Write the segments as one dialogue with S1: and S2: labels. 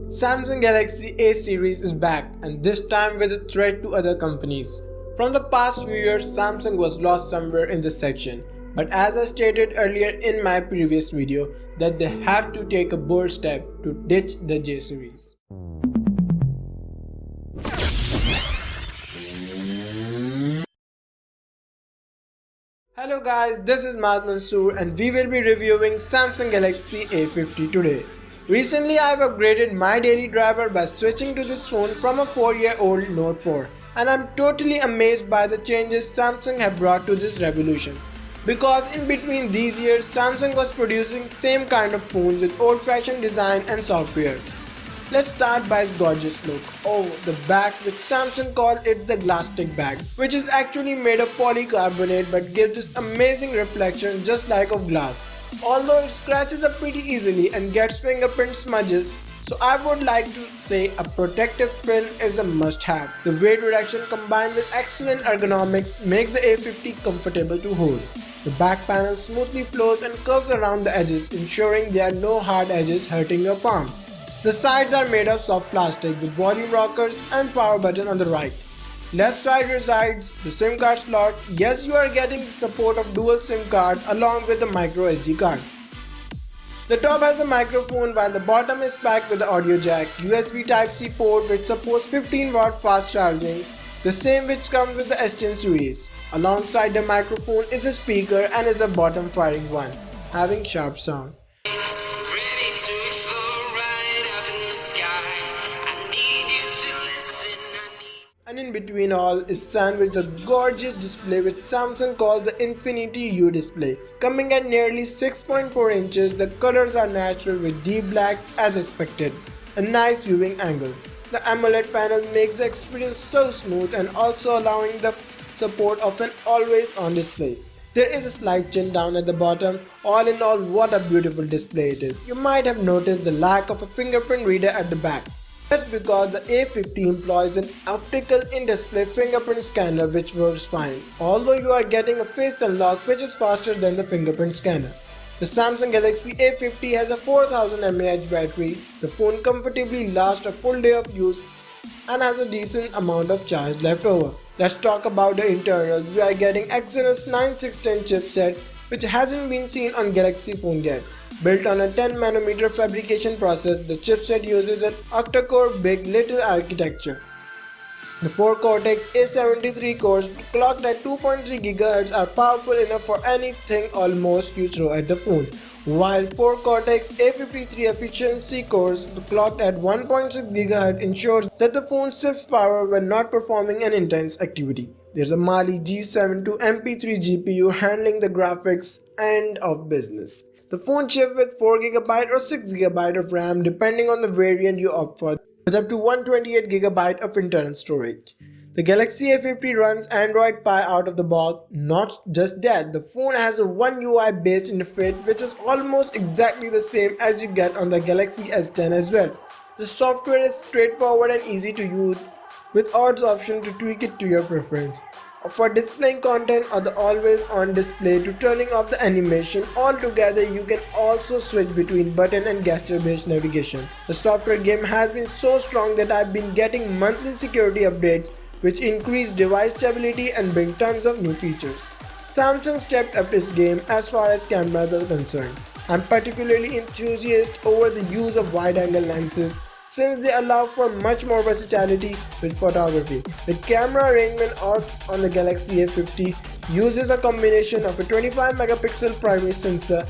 S1: Samsung Galaxy A series is back, and this time with a threat to other companies. From the past few years, Samsung was lost somewhere in this section, but as I stated earlier in my previous video, that they have to take a bold step to ditch the J series. Hello guys, this is Mansoor and we will be reviewing Samsung Galaxy A50 today. Recently I have upgraded my daily driver by switching to this phone from a 4-year-old Note 4 and I'm totally amazed by the changes Samsung have brought to this revolution. Because in between these years Samsung was producing same kind of phones with old-fashioned design and software. Let's start by its gorgeous look. Oh, the back, which Samsung called it the glass stick bag, which is actually made of polycarbonate but gives this amazing reflection just like of glass. Although it scratches up pretty easily and gets fingerprint smudges, so I would like to say a protective film is a must-have. The weight reduction combined with excellent ergonomics makes the A50 comfortable to hold. The back panel smoothly flows and curves around the edges, ensuring there are no hard edges hurting your palm. The sides are made of soft plastic with volume rockers and power button on the right. Left side resides the SIM card slot. Yes, you are getting the support of dual SIM card along with the micro SD card. The top has a microphone while the bottom is packed with the audio jack, USB Type-C port which supports 15-watt fast charging, the same which comes with the S10 series. Alongside the microphone is a speaker and is a bottom firing one, having sharp sound. And in between all is sandwiched a gorgeous display which Samsung calls the Infinity U display. Coming at nearly 6.4 inches, the colors are natural with deep blacks as expected. A nice viewing angle. The AMOLED panel makes the experience so smooth and also allowing the support of an always on display. There is a slight chin down at the bottom. All in all, what a beautiful display it is. You might have noticed the lack of a fingerprint reader at the back. That's because the A50 employs an optical in-display fingerprint scanner which works fine, although you are getting a face unlock which is faster than the fingerprint scanner. The Samsung Galaxy A50 has a 4000 mAh battery. The phone comfortably lasts a full day of use and has a decent amount of charge left over. Let's talk about the internals. We are getting Exynos 9610 chipset which hasn't been seen on Galaxy phone yet. Built on a 10nm fabrication process, the chipset uses an octa-core big little architecture. The 4 Cortex A73 cores clocked at 2.3 GHz are powerful enough for anything almost you throw at the phone, while 4 Cortex A53 efficiency cores clocked at 1.6 GHz ensures that the phone sips power when not performing an intense activity. There's a Mali G72 MP3 GPU handling the graphics end of business. The phone ships with 4GB or 6GB of RAM depending on the variant you opt for, with up to 128GB of internal storage. The Galaxy A50 runs Android Pie out of the box. Not just that, the phone has a One UI based interface which is almost exactly the same as you get on the Galaxy S10 as well. The software is straightforward and easy to use, with odds option to tweak it to your preference. For displaying content or the always on display to turning off the animation, altogether you can also switch between button and gesture based navigation. The software game has been so strong that I've been getting monthly security updates which increase device stability and bring tons of new features. Samsung stepped up its game as far as cameras are concerned. I'm particularly enthusiastic over the use of wide-angle lenses since they allow for much more versatility with photography. The camera arrangement on the Galaxy A50 uses a combination of a 25-megapixel primary sensor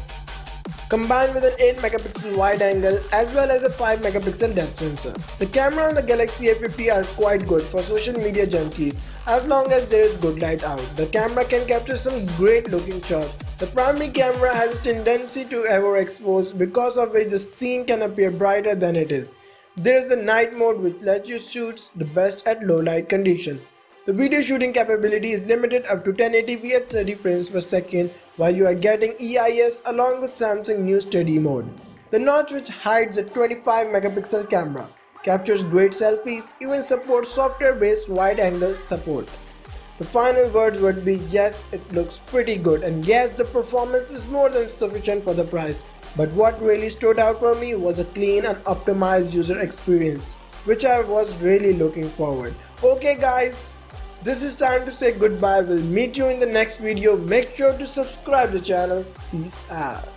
S1: combined with an 8-megapixel wide angle as well as a 5-megapixel depth sensor. The camera on the Galaxy A50 are quite good for social media junkies as long as there is good light out. The camera can capture some great looking shots. The primary camera has a tendency to overexpose, because of which the scene can appear brighter than it is. There is a night mode which lets you shoot the best at low light conditions. The video shooting capability is limited up to 1080p at 30 frames per second, while you are getting EIS along with Samsung new steady mode. The notch, which hides a 25-megapixel camera, captures great selfies, even supports software-based wide-angle support. The final words would be yes, it looks pretty good, and yes, the performance is more than sufficient for the price. But what really stood out for me was a clean and optimized user experience, which I was really looking forward. Okay guys, this is time to say goodbye. We'll meet you in the next video. Make sure to subscribe to the channel. Peace out.